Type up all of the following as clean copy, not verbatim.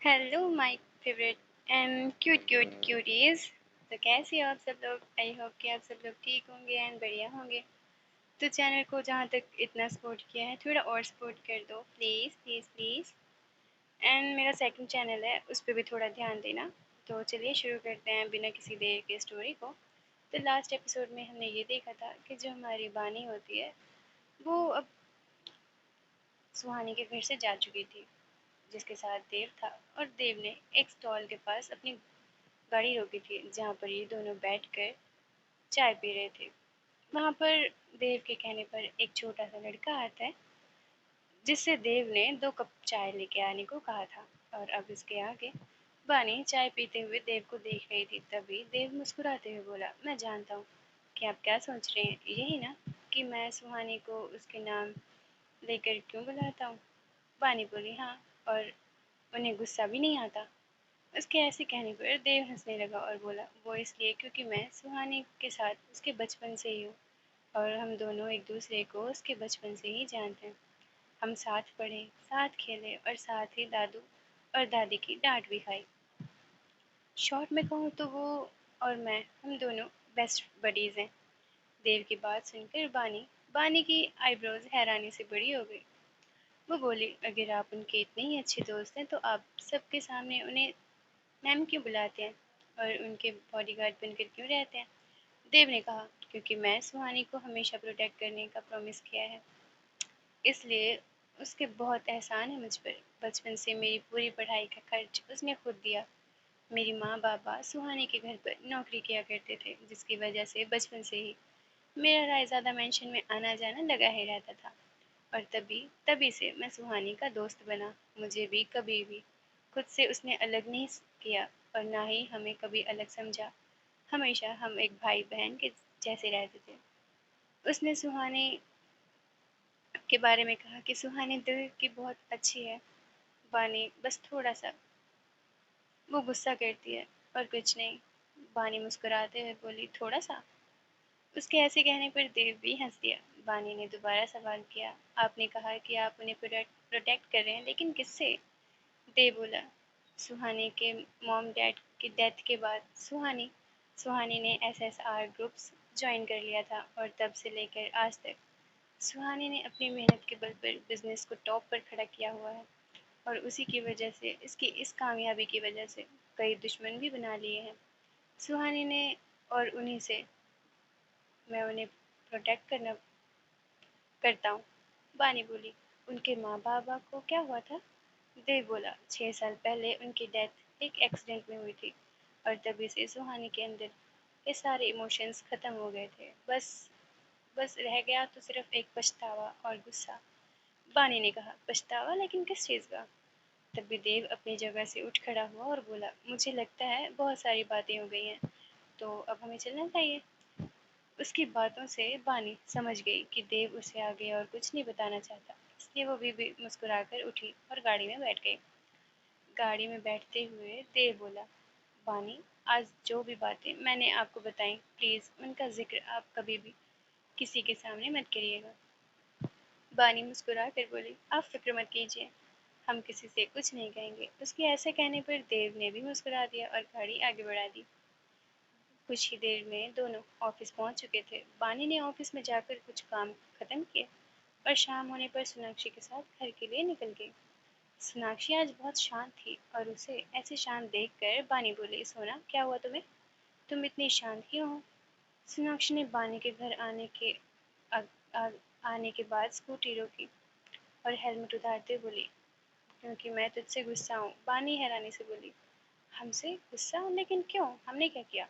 Hello my favourite and cute cute cuties. तो कैसे हो आप सब लोग? आई होप कि आप सब लोग ठीक होंगे एंड बढ़िया होंगे। तो चैनल को जहाँ तक इतना सपोर्ट किया है थोड़ा और सपोर्ट कर दो प्लीज़ प्लीज़ प्लीज़। एंड मेरा सेकंड चैनल है, उस पर भी थोड़ा ध्यान देना। तो चलिए शुरू करते हैं बिना किसी देर के स्टोरी को। तो लास्ट एपिसोड में हमने ये देखा था कि जो हमारी बानी होती है वो अब सुहानी के घर से जा चुकी थी, जिसके साथ देव था। और देव ने एक स्टॉल के पास अपनी गाड़ी रोकी थी जहाँ पर ये दोनों बैठकर चाय पी रहे थे। वहाँ पर देव के कहने पर एक छोटा सा लड़का आता है, जिससे देव ने 2 कप चाय लेके आने को कहा था। और अब इसके आगे बानी चाय पीते हुए देव को देख रही थी। तभी देव मुस्कुराते हुए बोला, मैं जानता हूँ कि आप क्या सोच रहे हैं, यही ना कि मैं सुहानी को उसके नाम लेकर क्यों बुलाता हूँ। बानी बोली, हाँ, और उन्हें गुस्सा भी नहीं आता। उसके ऐसे कहने पर देव हंसने लगा और बोला, वो इसलिए क्योंकि मैं सुहानी के साथ उसके बचपन से ही हूँ और हम दोनों एक दूसरे को उसके बचपन से ही जानते हैं। हम साथ पढ़े, साथ खेले और साथ ही दादू और दादी की डांट भी खाई। शॉर्ट में कहूँ तो वो और मैं, हम दोनों बेस्ट बडीज हैं। देव की बात सुनकर बानी बानी की आईब्रोज हैरानी से बड़ी हो गई। वो बोली, अगर आप उनके इतने ही अच्छे दोस्त हैं तो आप सबके सामने उन्हें मैम क्यों बुलाते हैं और उनके बॉडीगार्ड बनकर क्यों रहते हैं? देव ने कहा, क्योंकि मैं सुहानी को हमेशा प्रोटेक्ट करने का प्रॉमिस किया है, इसलिए उसके बहुत एहसान है मुझ पर। बचपन से मेरी पूरी पढ़ाई का खर्च उसने खुद दिया। मेरी माँ बाबा सुहानी के घर पर नौकरी किया करते थे, जिसकी वजह से बचपन से ही मेरा रायज़ादा मेंशन में आना जाना लगा ही रहता था। और तभी तभी से मैं सुहानी का दोस्त बना। मुझे भी कभी भी खुद से उसने अलग नहीं किया और ना ही हमें कभी अलग समझा। हमेशा हम एक भाई बहन के जैसे रहते थे। उसने सुहानी के बारे में कहा कि सुहानी दिल की बहुत अच्छी है। बानी बस थोड़ा सा वो गुस्सा करती है और कुछ नहीं। बानी मुस्कुराते हुए बोली, थोड़ा सा? उसके ऐसे कहने पर देव भी हंस दिया। बानी ने दोबारा सवाल किया, आपने कहा कि आप उन्हें प्रोटेक्ट कर रहे हैं, लेकिन किससे? देव बोला, सुहानी के मॉम डैड की डेथ के बाद सुहानी ने एसएसआर ग्रुप्स ज्वाइन कर लिया था और तब से लेकर आज तक सुहानी ने अपनी मेहनत के बल पर बिजनेस को टॉप पर खड़ा किया हुआ है। और उसी की वजह से, इसकी इस कामयाबी की वजह से कई दुश्मन भी बना लिए हैं सुहानी ने। और उन्हीं से मैं उन्हें प्रोटेक्ट करता हूँ। बानी बोली, उनके माँ बाबा को क्या हुआ था? देव बोला, 6 साल पहले उनकी डेथ एक एक्सीडेंट में हुई थी और तभी से सुहानी के अंदर के सारे इमोशंस खत्म हो गए थे। बस बस रह गया तो सिर्फ एक पछतावा और गुस्सा। बानी ने कहा, पछतावा? लेकिन किस चीज़ का? तभी देव अपनी जगह से उठ खड़ा हुआ और बोला, मुझे लगता है बहुत सारी बातें हो गई हैं, तो अब हमें चलना चाहिए। उसकी बातों से बानी समझ गई कि देव उसे आगे और कुछ नहीं बताना चाहता, इसलिए वो भी मुस्कुराकर उठी और गाड़ी में बैठ गई। गाड़ी में बैठते हुए देव बोला, बानी, आज जो भी बातें मैंने आपको बताई, प्लीज़ उनका जिक्र आप कभी भी किसी के सामने मत करिएगा। बानी मुस्कुरा कर बोली, आप फिक्र मत कीजिए, हम किसी से कुछ नहीं कहेंगे। उसके ऐसे कहने पर देव ने भी मुस्कुरा दिया और गाड़ी आगे बढ़ा दी। कुछ ही देर में दोनों ऑफिस पहुंच चुके थे। बानी ने ऑफिस में जाकर कुछ काम खत्म किए और शाम होने पर सोनाक्षी के साथ घर के लिए निकल गई। सोनाक्षी आज बहुत शांत थी और उसे ऐसे शांत देखकर बानी बोली, सोना, क्या हुआ तुम्हें? तुम इतनी शांत क्यों हो? सोनाक्षी ने बानी के घर आ, आ, आने के बाद स्कूटी रोकी और हेलमेट उतारते बोली, क्योंकि मैं तुझसे गुस्सा हूँ। बानी हैरानी से बोली, हमसे गुस्सा? लेकिन क्यों, हमने क्या किया?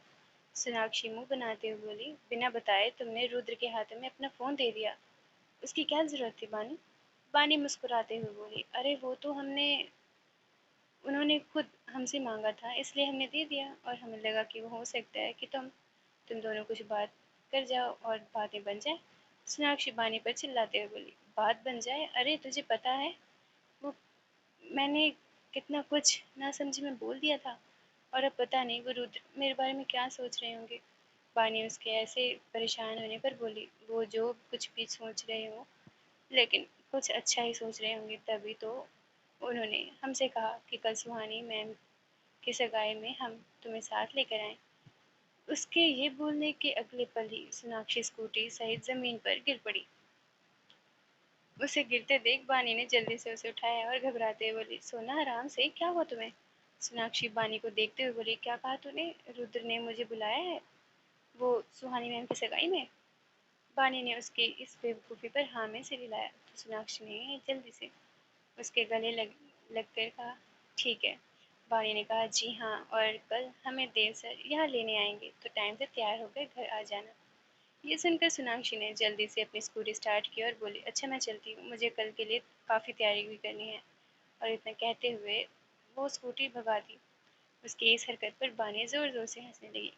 सोनाक्षी मुंह बनाते हुए बोली, बिना बताए तुमने रुद्र के हाथों में अपना फ़ोन दे दिया। उसकी क्या ज़रूरत थी बानी? बानी मुस्कुराते हुए बोली, अरे वो तो हमने उन्होंने खुद हमसे मांगा था, इसलिए हमने दे दिया और हमें लगा कि वो हो सकता है कि तुम दोनों कुछ बात कर जाओ और बातें बन जाए। सोनाक्षी बानी पर चिल्लाते हुए बोली, बात बन जाए? अरे तुझे पता है वो मैंने कितना कुछ ना समझी में बोल दिया था, और अब पता नहीं वो रुद्र मेरे बारे में क्या सोच रहे होंगे। बानी उसके ऐसे परेशान होने पर बोली, वो जो कुछ भी सोच रहे हो, लेकिन कुछ अच्छा ही सोच रहे होंगे, तभी तो उन्होंने हमसे कहा कि कल सुहानी मैम की सगाई में हम तुम्हें साथ लेकर आए। उसके ये बोलने के अगले पल ही सोनाक्षी स्कूटी सहित जमीन पर गिर पड़ी। उसे गिरते देख बानी ने जल्दी से उसे उठाया और घबराते हुए बोली, सोना आराम से, क्या हुआ तुम्हें? सोनाक्षी बानी को देखते हुए बोली, क्या कहा तूने? रुद्र ने मुझे बुलाया है, वो सुहानी मैम की सगाई में? बानी ने उसकी इस बेवकूफ़ी पर हाँ में सिर हिलाया तो सोनाक्षी ने जल्दी से उसके गले लगकर कहा, ठीक है। बानी ने कहा, जी हाँ, और कल हमें देव सर यहाँ लेने आएंगे तो टाइम से तैयार होकर घर आ जाना। ये सुनकर सोनाक्षी ने जल्दी से अपनी स्कूटी स्टार्ट की और बोली, अच्छा मैं चलती हूँ, मुझे कल के लिए काफ़ी तैयारी भी करनी है। और इतना कहते हुए वो स्कूटी भगा दी। उसकी इस हरकत पर बानी ज़ोर ज़ोर से हंसने लगी।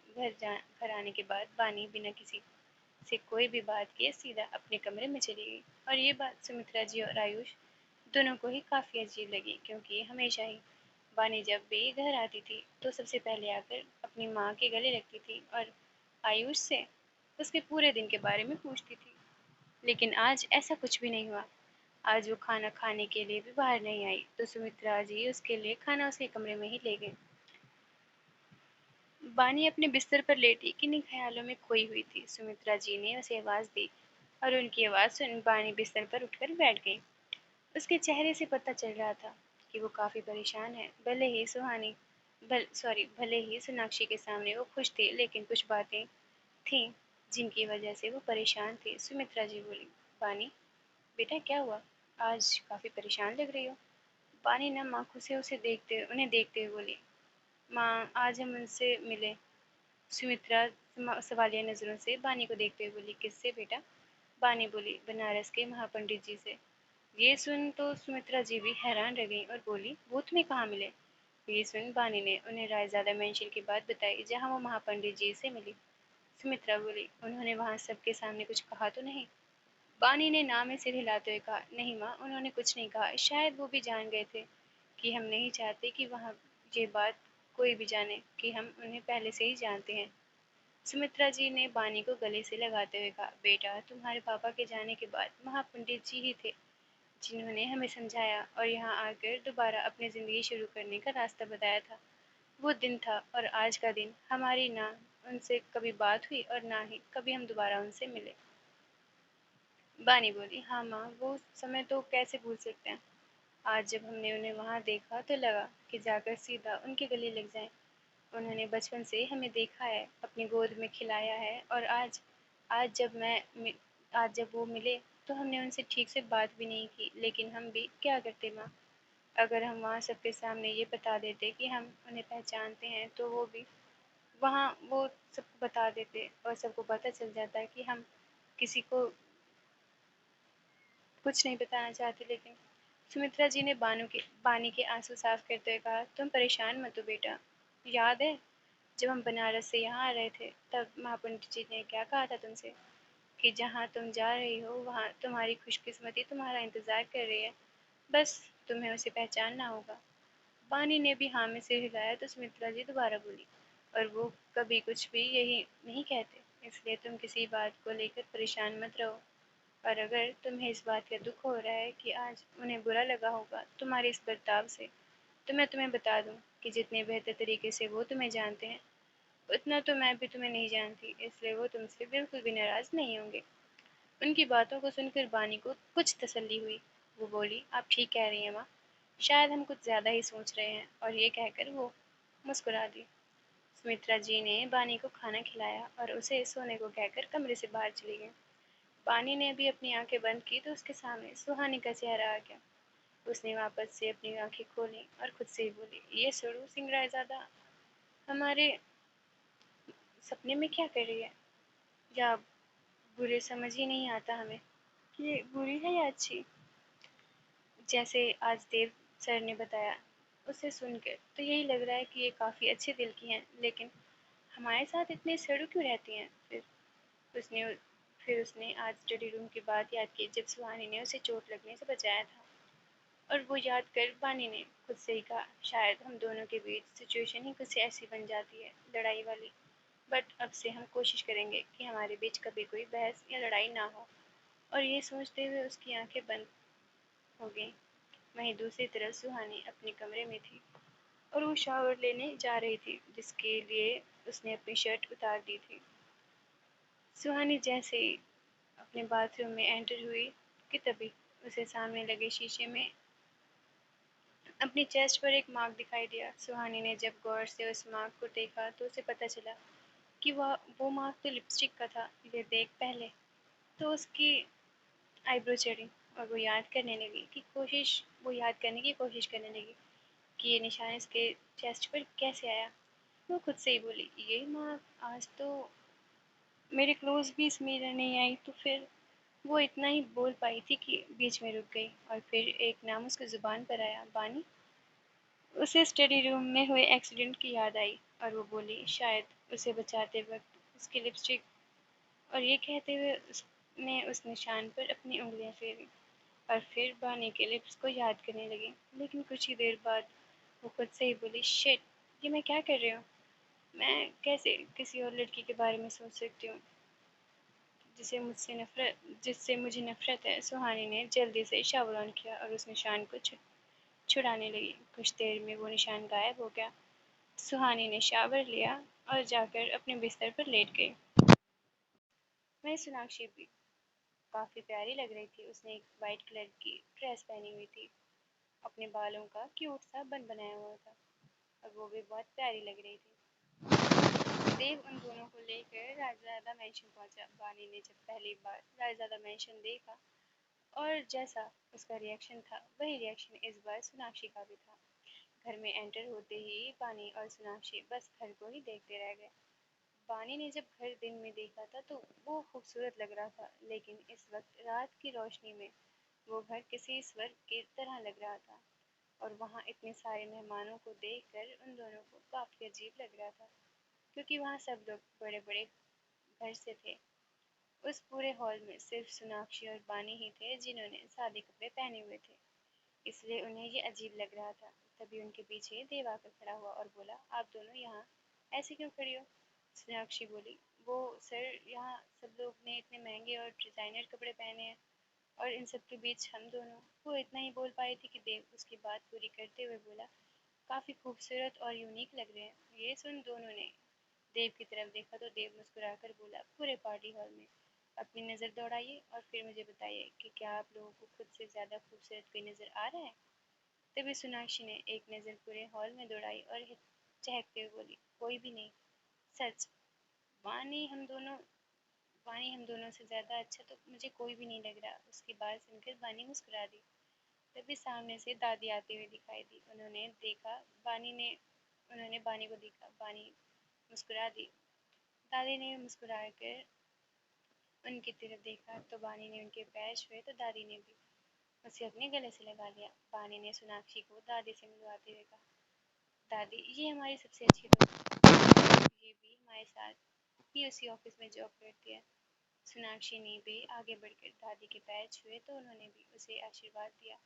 घर आने के बाद बानी बिना किसी से कोई भी बात किए सीधा अपने कमरे में चली गई। और ये बात सुमित्रा जी और आयुष दोनों को ही काफ़ी अजीब लगी, क्योंकि हमेशा ही बानी जब भी घर आती थी तो सबसे पहले आकर अपनी माँ के गले लगती थी और आयुष से उसके पूरे दिन के बारे में पूछती थी। लेकिन आज ऐसा कुछ भी नहीं हुआ। आज वो खाना खाने के लिए भी बाहर नहीं आई तो सुमित्रा जी उसके लिए खाना उसके कमरे में ही ले गई। बानी अपने बिस्तर पर लेटी किन्हीं ख्यालों में खोई हुई थी। सुमित्रा जी ने उसे आवाज़ दी और उनकी आवाज़ सुन बानी बिस्तर पर उठकर बैठ गई। उसके चेहरे से पता चल रहा था कि वो काफ़ी परेशान है। भले ही सोनाक्षी के सामने वो खुश थी, लेकिन कुछ बातें थीं जिनकी वजह से वो परेशान थी। सुमित्रा जी बोली, बानी बेटा क्या हुआ? आज काफ़ी परेशान लग रही हो। बानी नम आंखों से उन्हें देखते हुए बोली, माँ आज हम उनसे मिले। सुमित्रा सवालिया नज़रों से बानी को देखते हुए बोली, किससे बेटा? बानी बोली, बनारस के महापंडित जी से। ये सुन तो सुमित्रा जी भी हैरान रह गईं और बोली, वो तुम्हें कहाँ मिले? ये सुन बानी ने उन्हें रायज़ादा मेंशन की बात बताई जहाँ वो महापंडित जी से मिली। सुमित्रा बोली, उन्होंने वहाँ सबके सामने कुछ कहा तो नहीं? बानी ने ना में सिर हिलाते हुए कहा, नहीं माँ, उन्होंने कुछ नहीं कहा। शायद वो भी जान गए थे कि हम नहीं चाहते कि वहाँ ये बात कोई भी जाने कि हम उन्हें पहले से ही जानते हैं। सुमित्रा जी ने बानी को गले से लगाते हुए कहा, बेटा तुम्हारे पापा के जाने के बाद महापंडित जी ही थे जिन्होंने हमें समझाया और यहाँ आकर दोबारा अपनी ज़िंदगी शुरू करने का रास्ता बताया था। वो दिन था और आज का दिन हमारी ना उनसे कभी बात हुई और ना ही कभी हम दोबारा उनसे मिले। बानी बोली, हाँ माँ, वो समय तो कैसे भूल सकते हैं। आज जब हमने उन्हें वहाँ देखा तो लगा कि जाकर सीधा उनके गले लग जाएं। उन्होंने बचपन से हमें देखा है, अपनी गोद में खिलाया है और आज जब आज जब वो मिले तो हमने उनसे ठीक से बात भी नहीं की। लेकिन हम भी क्या करते माँ? अगर हम वहाँ सबके सामने ये बता देते कि हम उन्हें पहचानते हैं तो वहाँ वो सबको बता देते और सबको पता चल जाता कि हम किसी को कुछ नहीं बताना चाहते। लेकिन सुमित्रा जी ने बानी के आंसू साफ करते हुए कहा, तुम परेशान मत हो बेटा। याद है जब हम बनारस से यहाँ आ रहे थे तब महापंडित जी ने क्या कहा था तुमसे कि जहाँ तुम जा रही हो वहाँ तुम्हारी खुशकिस्मती तुम्हारा इंतज़ार कर रही है, बस तुम्हें उसे पहचानना होगा। बानी ने भी हाँ में सिर हिलाया तो सुमित्रा जी दोबारा बोली, और वो कभी कुछ भी यही नहीं कहते, इसलिए तुम किसी बात को लेकर परेशान मत रहो। और अगर तुम्हें इस बात का दुख हो रहा है कि आज उन्हें बुरा लगा होगा तुम्हारे इस बर्ताव से, तो मैं तुम्हें बता दूं कि जितने बेहतर तरीके से वो तुम्हें जानते हैं उतना तो मैं भी तुम्हें नहीं जानती, इसलिए वो तुमसे बिल्कुल भी नाराज़ नहीं होंगे। उनकी बातों को सुनकर बानी को कुछ तसल्ली हुई। वो बोली, आप ठीक कह रही हैं माँ, शायद हम कुछ ज़्यादा ही सोच रहे हैं। और ये कहकर वो मुस्कुरा दी। सुमित्रा जी ने बानी को खाना खिलाया और उसे सोने को कहकर कमरे से बाहर चली गई। बानी ने भी अपनी आंखें बंद की तो उसके सामने सुहानी का चेहरा आ गया। उसने वापस से अपनी आंखें खोली और खुद से ही बोली, ये सड़ू सिंह रायज़ादा हमारे सपने में क्या कर रही है? या बुरे समझ ही नहीं आता हमें कि ये बुरी है या अच्छी। जैसे आज देव सर ने बताया, उसे सुनकर तो यही लग रहा है कि ये काफ़ी अच्छे दिल की हैं, लेकिन हमारे साथ इतने सड़ू क्यों रहती हैं? उसने फिर उसने आज स्टडी रूम की बात याद की जब सुहानी ने उसे चोट लगने से बचाया था। और वो याद कर बानी ने खुद से ही कहा, शायद हम दोनों के बीच सिचुएशन ही कुछ ऐसी बन जाती है, लड़ाई वाली। बट अब से हम कोशिश करेंगे कि हमारे बीच कभी कोई बहस या लड़ाई ना हो। और ये सोचते हुए उसकी आंखें बंद हो गईं। वहीं दूसरी तरफ सुहानी अपने कमरे में थी और वो शावर लेने जा रही थी जिसके लिए उसने अपनी शर्ट उतार दी थी। सुहानी जैसे ही अपने बाथरूम में एंटर हुई कि तभी उसे सामने लगे शीशे में अपनी चेस्ट पर एक मार्क दिखाई दिया। सुहानी ने जब गौर से उस मार्क को देखा तो उसे पता चला कि वह वो मार्क तो लिपस्टिक का था। ये देख पहले तो उसकी आईब्रो चढ़ी और वो याद करने की कोशिश करने लगी कि ये निशान इसके चेस्ट पर कैसे आया। वो खुद से ही बोली, ये मार्क आज तो मेरे क्लोज भी इस मिरर नहीं आई। तो फिर वो इतना ही बोल पाई थी कि बीच में रुक गई और फिर एक नाम उसकी जुबान पर आया, बानी। उसे स्टडी रूम में हुए एक्सीडेंट की याद आई और वो बोली, शायद उसे बचाते वक्त उसकी लिपस्टिक। और ये कहते हुए उसने उस निशान पर अपनी उंगलियां फेरी और फिर बानी के लिप्स को याद करने लगी। लेकिन कुछ ही देर बाद वो खुद से ही बोली, शिट, ये मैं क्या कर रही हूँ। मैं कैसे किसी और लड़की के बारे में सोच सकती हूँ जिससे मुझे नफरत है। सुहानी ने जल्दी से शावर ऑन किया और उस निशान को छुड़ाने लगी। कुछ देर में वो निशान गायब हो गया। सुहानी ने शावर लिया और जाकर अपने बिस्तर पर लेट गई। वहीं सोनाक्षी भी काफ़ी प्यारी लग रही थी। उसने एक वाइट कलर की ड्रेस पहनी हुई थी, अपने बालों का क्यूट सा बन बनाया हुआ था और वो भी बहुत प्यारी लग रही थी। देव उन दोनों को लेकर राजदादा मैंशन पहुंचा। बानी ने जब पहली बार राजदादा मैंशन देखा और जैसा उसका रिएक्शन था वही रिएक्शन इस बार सोनाक्षी का भी था। घर में एंटर होते ही बानी और सोनाक्षी बस घर को ही देखते रह गए। बानी ने जब घर दिन में देखा था तो वो खूबसूरत लग रहा था, लेकिन इस वक्त रात की रोशनी में वो घर किसी स्वर्ग की तरह लग रहा था। और वहाँ इतने सारे मेहमानों को देखकर उन दोनों को काफ़ी अजीब लग रहा था, क्योंकि वहाँ सब लोग बड़े बड़े घर से थे। उस पूरे हॉल में सिर्फ सोनाक्षी और बानी ही थे जिन्होंने सादे कपड़े पहने हुए थे, इसलिए उन्हें ये अजीब लग रहा था। तभी उनके पीछे देव आकर खड़ा हुआ और बोला, आप दोनों यहाँ ऐसे क्यों खड़ी हो। सोनाक्षी बोली, वो सर, यहाँ सब लोग ने इतने महंगे और डिज़ाइनर कपड़े पहने हैं और इन सब के बीच हम दोनों। वो इतना ही बोल पाई थी कि देव उसकी बात पूरी करते हुए बोला, काफ़ी खूबसूरत और यूनिक लग रहे हैं। ये सुन दोनों ने देव की तरफ देखा तो देव मुस्कुराकर बोला, पूरे पार्टी हॉल में अपनी नज़र दौड़ाइए और फिर मुझे बताइए कि क्या आप लोगों को खुद से ज़्यादा खूबसूरत कोई नज़र आ रहा है। तभी सोनाक्षी ने एक नज़र पूरे हॉल में दौड़ाई और चहकते हुए बोली, कोई भी नहीं, सच। वानी हम दोनों वानी हम दोनों से ज़्यादा अच्छा तो मुझे कोई भी नहीं लग रहा। उसकी बात सुनकर वानी मुस्कुरा दी। तभी सामने से दादी आती हुई दिखाई दी। उन्होंने बानी को देखा। बानी मुस्कुरा दी। दादी ने मुस्कुरा कर उनकी तरफ देखा तो बानी ने उनके पैर छुए तो दादी ने भी उसे अपने गले से लगा लिया। बानी ने सोनाक्षी को दादी से मिलवाते हुए कहा, दादी, ये हमारी सबसे अच्छी दोस्त है। ये भी हमारे साथ ही उसी ऑफिस में जॉब करती है। सोनाक्षी ने भी आगे बढ़कर दादी के पैर छुए तो उन्होंने भी उसे आशीर्वाद दिया।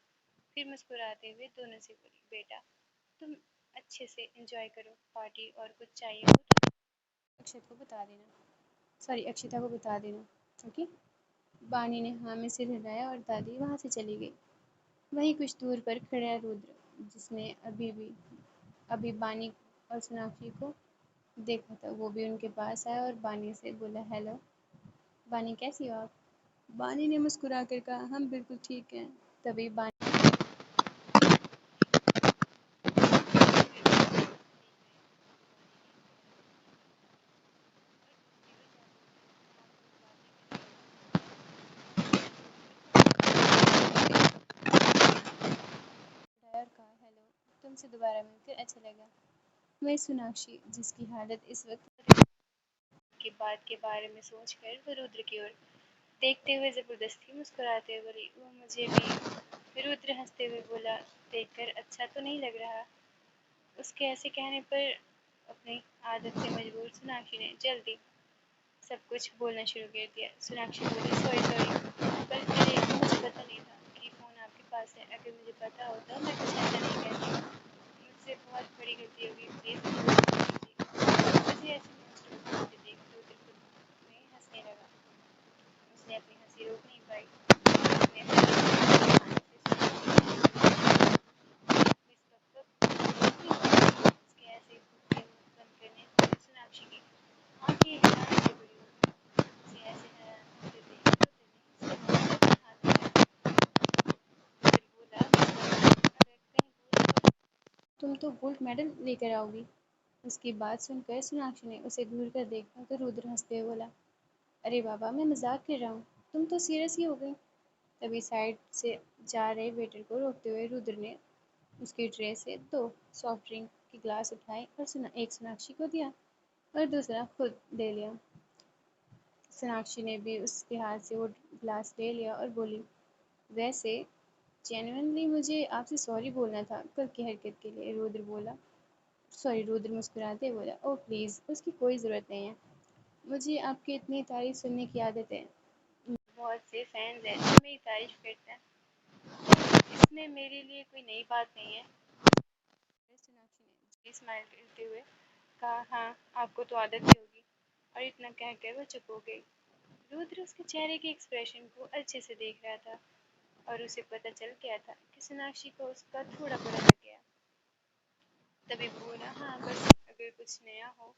फिर मुस्कुराते हुए दोनों से बोली, बेटा, तुम अच्छे से एंजॉय करो पार्टी, और कुछ चाहिए हो तो अक्षिता को बता देना। ओके। बानी ने हाँ में सिर हिलाया और दादी वहाँ से चली गई। वहीं कुछ दूर पर खड़ा रुद्र, जिसने अभी बानी और सोनाक्षी को देखा था, वो भी उनके पास आया और बानी से बोला, हेलो बानी, कैसी हो आप। बानी ने मुस्कुरा कर कहा, हम बिल्कुल ठीक हैं। तभी बानी उठाया और कहा, हेलो, तुमसे दोबारा मिलकर अच्छा लगा। वही सोनाक्षी, जिसकी हालत इस वक्त की बात के बारे में सोचकर वो रुद्र की ओर देखते हुए जबरदस्ती मुस्कुराते हुए बोली, वो मुझे भी। रुद्र हंसते हुए बोला, देखकर अच्छा तो नहीं लग रहा। उसके ऐसे कहने पर अपनी आदत से मजबूर सोनाक्षी ने जल्दी सब कुछ बोलना शुरू कर दिया। सोनाक्षी बोली, सॉरी सॉरी, पर अरे मुझे पता नहीं था कि फ़ोन आपके पास है। अगर मुझे पता होता मैं कुछ ऐसा नहीं कहती। मुझसे बहुत बड़ी गलती होगी, प्लीज़ मुझे माफ़ कर दीजिए। मुझे ऐसे मोस्ट होते देख रुद्र खुद में हंसने लगा। उसने अपनी हंसी रोक नहीं पाई और उसने तुम तो गोल्ड मेडल लेकर आओगी। उसकी बात सुनकर सोनाक्षी ने उसे घूर कर देखा तो रुद्र हंसते हुए बोला, अरे बाबा मैं मजाक कर रहा हूँ, तुम तो सीरियस ही हो गई। तभी साइड से जा रहे वेटर को रोकते हुए रुद्र ने उसकी ट्रे से दो सॉफ्ट ड्रिंक की ग्लास उठाए और एक सोनाक्षी को दिया और दूसरा खुद ले लिया। सोनाक्षी ने भी उसके हाथ से वो ग्लास ले लिया और बोली, वैसे जेन्युइनली मुझे आपसे सॉरी बोलना था कल की हरकत के लिए। रुद्र बोला, सॉरी। रुद्र मुस्कुराते बोला, ओ प्लीज़ उसकी कोई ज़रूरत नहीं है, मुझे आपकी इतनी तारीफ सुनने की आदत है। बहुत से फैंस हैं जो मेरी तारीफ करते हैं, इसमें मेरे लिए कोई नई बात नहीं है। सोनाक्षी ने स्माइल करते हुए कहा, हाँ आपको तो आदत ही होगी। और इतना कहकर वो चुप हो गई। रुद्र उसके चेहरे के एक्सप्रेशन को अच्छे से देख रहा था और उसे पता चल गया था कि सोनाक्षी को उसका थोड़ा बुरा लग गया। तभी वो बोला, हाँ बस अगर कुछ नया हो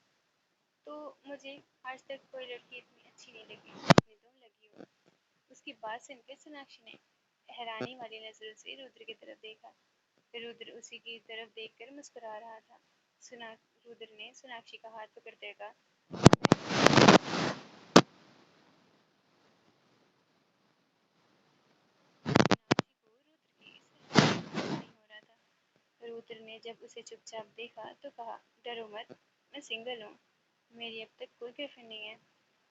तो मुझे आज तक कोई लड़की इतनी अच्छी नहीं लगी जितनी तुम लगी हो। उसकी बात सुनकर सोनाक्षी ने हैरानी वाली नजरों से रुद्र की तरफ देखा। रुद्र उसी की तरफ देखकर मुस्कुरा रहा था। सुना रुद्र ने सोनाक्षी का हाथ पकड़ते कहा, नहीं हो रहा था। रुद्र ने जब उसे चुपचाप देखा तो कहा, डरो मत, मैं सिंगल हूँ, मेरी अब तक कोई गर्लफ्रेंड नहीं है।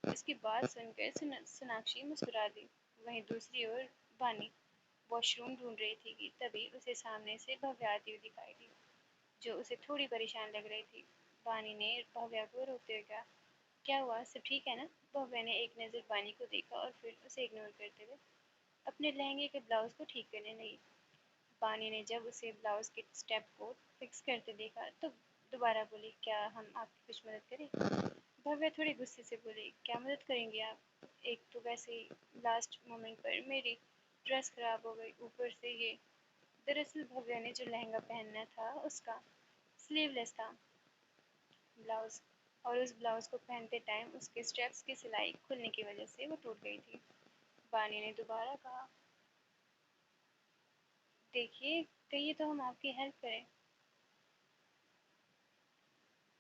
इसकी बात सुनकर सोनाक्षी मुस्कुरा दी। वहीं दूसरी ओर बानी वॉशरूम ढूंढ रही थी कि तभी उसे सामने से भव्या आती हुई दिखाई दी, जो उसे थोड़ी परेशान लग रही थी। बानी ने भव्या को रोकते हुए कहा, क्या हुआ, सब ठीक है ना? भव्या ने एक नज़र बानी को देखा और फिर उसे इग्नोर करते हुए अपने लहंगे के ब्लाउज को ठीक करने लगी। बानी ने जब उसे ब्लाउज के स्टेप को फिक्स करते देखा तो दोबारा बोली, क्या हम आपकी कुछ मदद करें? भव्या थोड़ी गुस्से से बोली, क्या मदद करेंगे आप? एक तो वैसे ही लास्ट मोमेंट पर मेरी ड्रेस खराब हो गई, ऊपर से ये। दरअसल भव्या ने जो लहंगा पहनना था उसका स्लीवलेस था ब्लाउज, और उस ब्लाउज को पहनते टाइम उसके स्ट्रेप्स की सिलाई खुलने की वजह से वो टूट गई थी। बानी ने दोबारा कहा, देखिए कहिए तो हम आपकी हेल्प करें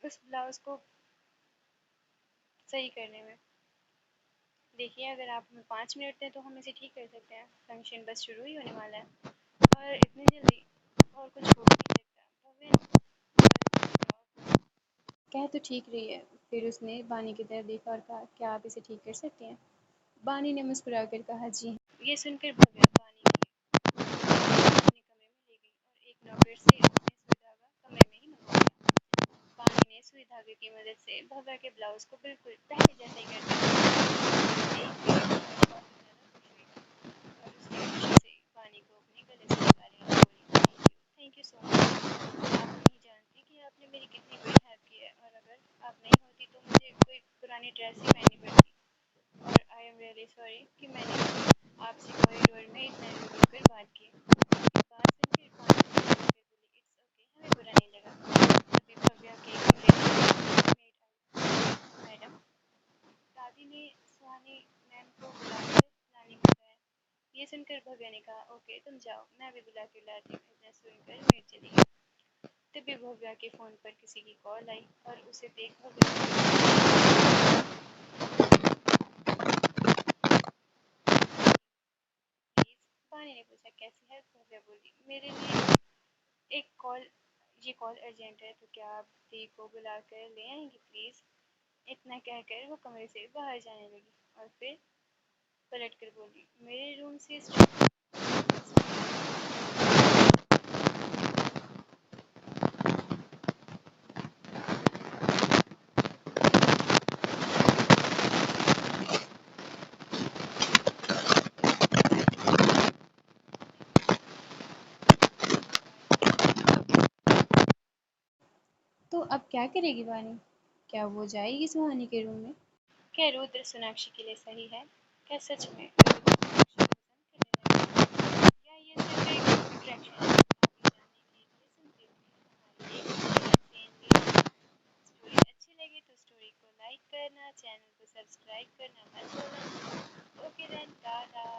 उस ब्लाउज को सही करने में। देखिए अगर आप हमें 5 मिनट दें तो हम इसे ठीक कर सकते हैं, फंक्शन बस शुरू ही होने वाला है और इतनी जल्दी और कुछ हो भी नहीं सकता। कह तो ठीक रही है। फिर उसने बानी की तरफ देखा और कहा, क्या आप इसे ठीक कर सकते हैं? बानी ने मुस्कुराकर कहा, जी हाँ। ये सुनकर भव्या बानी अपने कमरे में ले गई और एक नौकर से अपने सुई धागा कमरे में ही मंगवाया। बानी ने सुई धागे की मदद से भव्या के ब्लाउज को बिल्कुल पहले जैसा ही कर दिया। और उसकी खुशी से बानी को अपने गले से लगा लिया और बोली, थैंक यू सो मच। आप नहीं जानती कि आपने मेरी कितनी बड़ी हेल्प की है, और अगर आप नहीं होती तो मुझे कोई पुरानी ड्रेस ही पहननी पड़ती। और आई एम रियली सॉरी कि मैंने आपसे कॉरिडोर में इतना रुक कर बात की। बात सुनकर बानी बोली, इट्स ओके, हमें बुरा नहीं लगा। तभी भव्या के कमरे में मेड आई, मैडम दादी ने सुहानी मैम को बुलाकर लाने को कहा है। ये सुनकर भव्या ने कहा, ओके तुम जाओ, मैं अभी बुला के लाती हूँ। इतना सुनकर मेड चली गई। तभी भव्या के फोन पर किसी की कॉल आई और उसे देख भव्या, प्लीज। पानी ने पूछा, कैसी है? भव्या बोली, मेरे लिए एक कॉल ये कॉल अर्जेंट है, तो क्या आप दी को बुला कर ले आएंगी प्लीज? इतना कहकर वो कमरे से बाहर जाने लगी और फिर पलट कर बोली, मेरे रूम से तो अब क्या करेगी वानी? क्या वो जाएगी सुहानी के रूम में? क्या रुद्र सोनाक्षी के लिए सही है? क्या सच में रुद्र सोनाक्षी को पसंद करने लगा? या ये सिर्फ एक अट्रैक्शन है? आगे जानने के लिए सुनते रहिए हमारी स्टोरी। अच्छी लगी तो स्टोरी को लाइक करना, चैनल को सब्सक्राइब करना मत भूलना। Okay then, Tata.